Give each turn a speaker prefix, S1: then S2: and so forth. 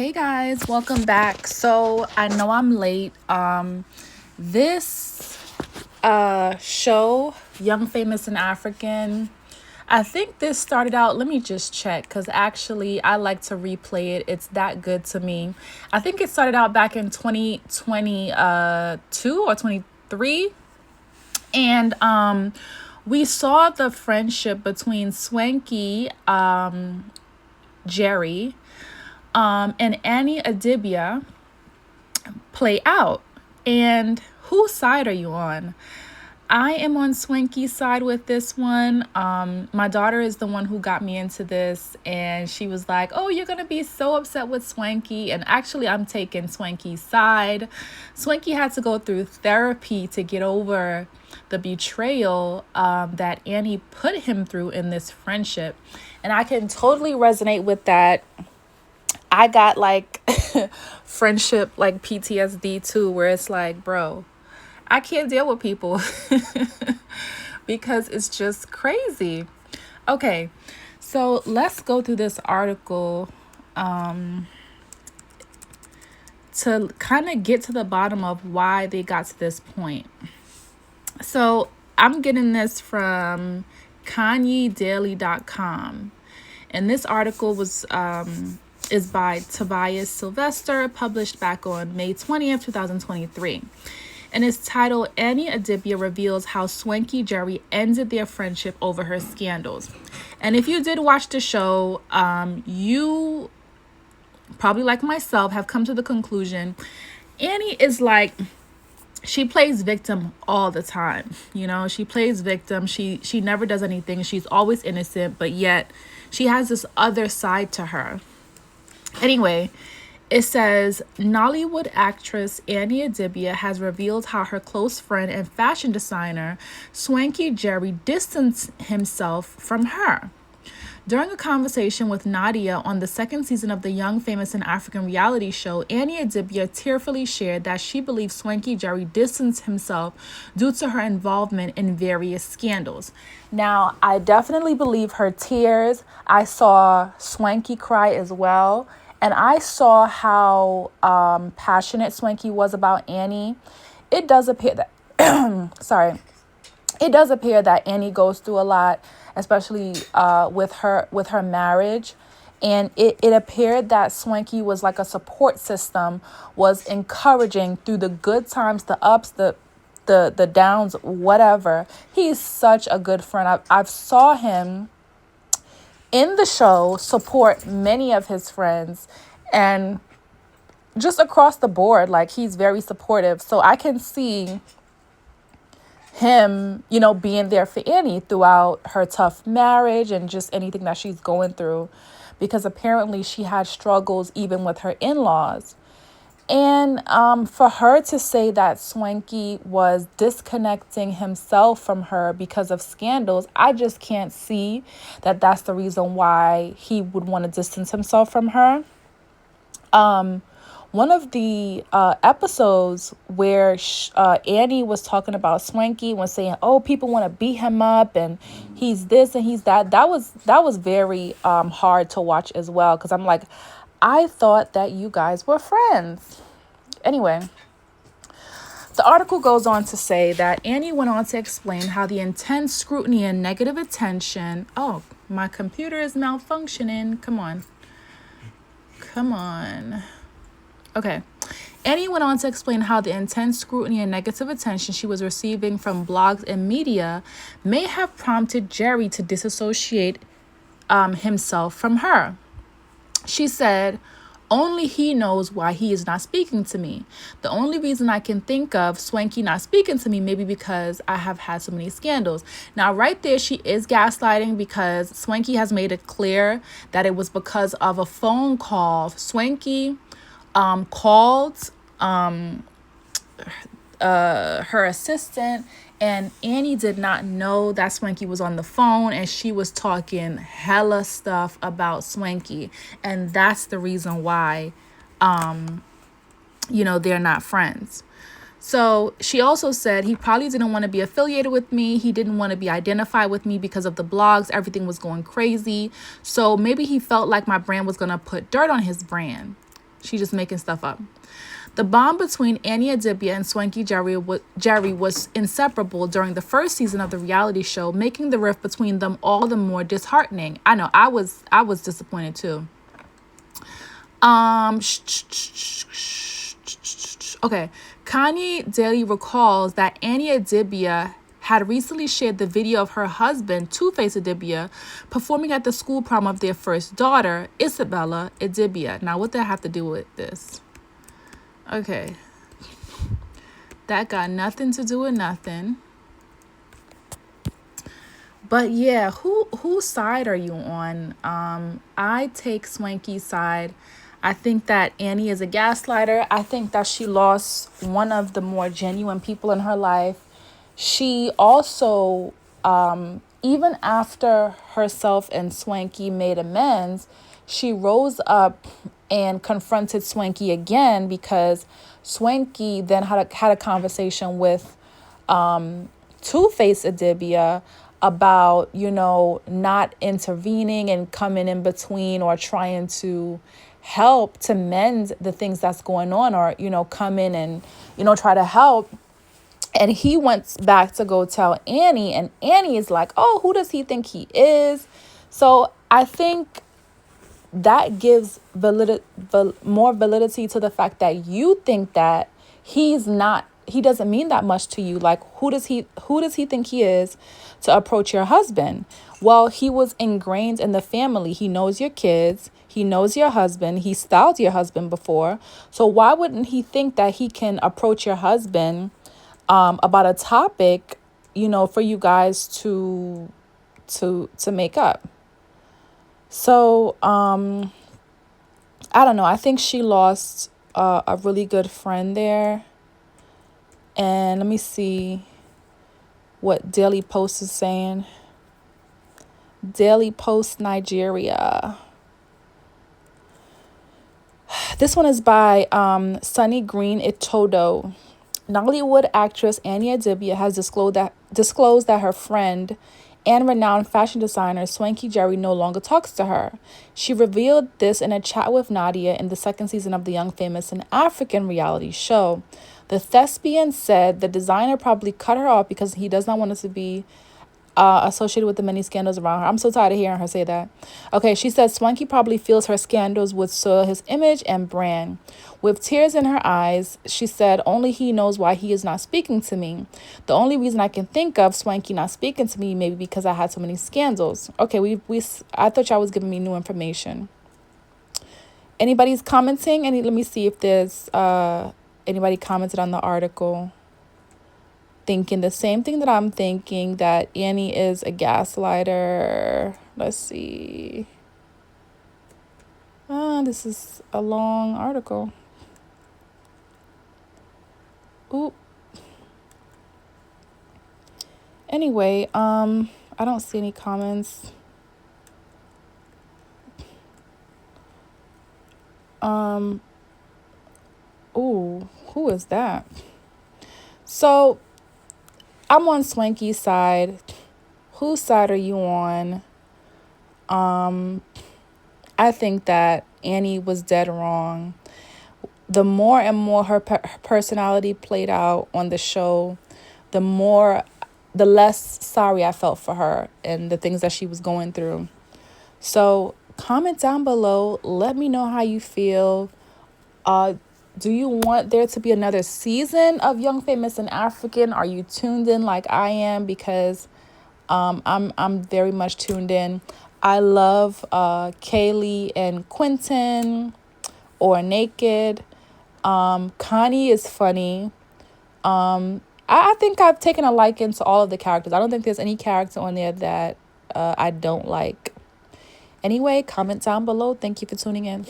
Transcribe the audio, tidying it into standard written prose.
S1: Hey guys, welcome back. So I know I'm late. This show, Young, Famous, and African, I think this started out, let me just check, because actually I like to replay it. It's that good to me. I think it started out back in 2022 or 23. And we saw the friendship between Swanky, Jerry, and Annie Idibia play out. And whose side are you on? I am on Swanky's side with this one. My daughter is the one who got me into this, and she was like, oh, you're gonna be so upset with Swanky. And actually, I'm taking Swanky's side. Swanky had to go through therapy to get over the betrayal that Annie put him through in this friendship. And I can totally resonate with that. I got like friendship like PTSD too, where it's like, bro, I can't deal with people because it's just crazy. Okay, so let's go through this article to kind of get to the bottom of why they got to this point. So I'm getting this from KanyeDaily.com, and this article is by Tobias Sylvester, published back on May 20th, 2023. And it's titled, Annie Idibia reveals how Swanky Jerry ended their friendship over her scandals. And if you did watch the show, you probably, like myself, have come to the conclusion Annie is like, she plays victim all the time. You know, she plays victim. She never does anything. She's always innocent, but yet she has this other side to her. Anyway, it says, Nollywood actress Annie Idibia has revealed how her close friend and fashion designer Swanky Jerry distanced himself from her. During a conversation with Nadia on the second season of the Young, Famous, and African reality show, Annie Idibia tearfully shared that she believes Swanky Jerry distanced himself due to her involvement in various scandals. Now, I definitely believe her tears. I saw Swanky cry as well. And I saw how passionate Swanky was about Annie. It does appear that, it does appear that Annie goes through a lot, especially with her marriage. And it appeared that Swanky was like a support system, was encouraging through the good times, the ups, the downs, whatever. He's such a good friend. I've saw him in the show support many of his friends, and just across the board, like, he's very supportive. So I can see him, being there for Annie throughout her tough marriage and just anything that she's going through, because apparently she had struggles even with her in-laws. And for her to say that Swanky was disconnecting himself from her because of scandals, I just can't see that that's the reason why he would want to distance himself from her. One of the episodes where Annie was talking about Swanky, was saying, oh, people want to beat him up and he's this and he's that. That was very hard to watch as well, because I'm like, I thought that you guys were friends. Anyway, the article goes on to say that Annie went on to explain how the intense scrutiny and negative attention... Oh, my computer is malfunctioning. Come on. Okay. Annie went on to explain how the intense scrutiny and negative attention she was receiving from blogs and media may have prompted Jerry to disassociate himself from her. She said, only he knows why he is not speaking to me. The only reason I can think of Swanky not speaking to me, maybe because I have had so many scandals. Now, right there, she is gaslighting, because Swanky has made it clear that it was because of a phone call. Swanky called her assistant, and Annie did not know that Swanky was on the phone, and she was talking hella stuff about Swanky, and that's the reason why they're not friends. So she also said he probably didn't want to be affiliated with me. He didn't want to be identified with me because of the blogs. Everything was going crazy. So maybe he felt like my brand was going to put dirt on his brand. She's just making stuff up. The bond between Annie Idibia and Swanky Jerry was inseparable during the first season of the reality show, making the rift between them all the more disheartening. I know, I was disappointed too. Okay, Kanye Daily recalls that Annie Idibia had recently shared the video of her husband, Two-Face Idibia, performing at the school prom of their first daughter, Isabella Idibia. Now, what does that have to do with this? Okay. That got nothing to do with nothing. But yeah, whose side are you on? I take Swanky's side. I think that Annie is a gaslighter. I think that she lost one of the more genuine people in her life. She also, even after herself and Swanky made amends, she rose up and confronted Swanky again, because Swanky then had a conversation with Two-Face Idibia about, not intervening and coming in between or trying to help to mend the things that's going on, or, come in and, try to help. And he went back to go tell Annie, and Annie is like, oh, who does he think he is? So I think that gives more validity to the fact that you think that he doesn't mean that much to you. Like, who does he think he is to approach your husband? Well, he was ingrained in the family. He knows your kids. He knows your husband. He styled your husband before. So why wouldn't he think that he can approach your husband about a topic, for you guys to make up? So, I don't know. I think she lost a really good friend there. And let me see what Daily Post is saying. Daily Post Nigeria. This one is by Sunny Green Itodo. Nollywood actress Annie Idibia has disclosed that her friend and renowned fashion designer Swanky Jerry no longer talks to her. She revealed this in a chat with Nadia in the second season of the Young, Famous, and African reality show. The thespian said the designer probably cut her off because he does not want us to be associated with the many scandals around her. I'm so tired of hearing her say that. Okay, she said Swanky probably feels her scandals would soil his image and brand. With tears in her eyes, she said, only he knows why he is not speaking to me. The only reason I can think of Swanky not speaking to me maybe because I had so many scandals. Okay, I thought y'all was giving me new information. Anybody's commenting? Let me see if there's anybody commented on the article thinking the same thing that I'm thinking, that Annie is a gaslighter. Let's see. This is a long article. Ooh. Anyway, I don't see any comments. Ooh, who is that? So I'm on Swanky's side. Whose side are you on? I think that Annie was dead wrong. The more and more her personality played out on the show, the less sorry I felt for her and the things that she was going through. So comment down below. Let me know how you feel. Do you want there to be another season of Young, Famous, and African? Are you tuned in like I am? Because I'm very much tuned in. I love Kaylee and Quentin, or Naked. Connie is funny. I think I've taken a liking to all of the characters. I don't think there's any character on there that I don't like. Anyway, comment down below. Thank you for tuning in.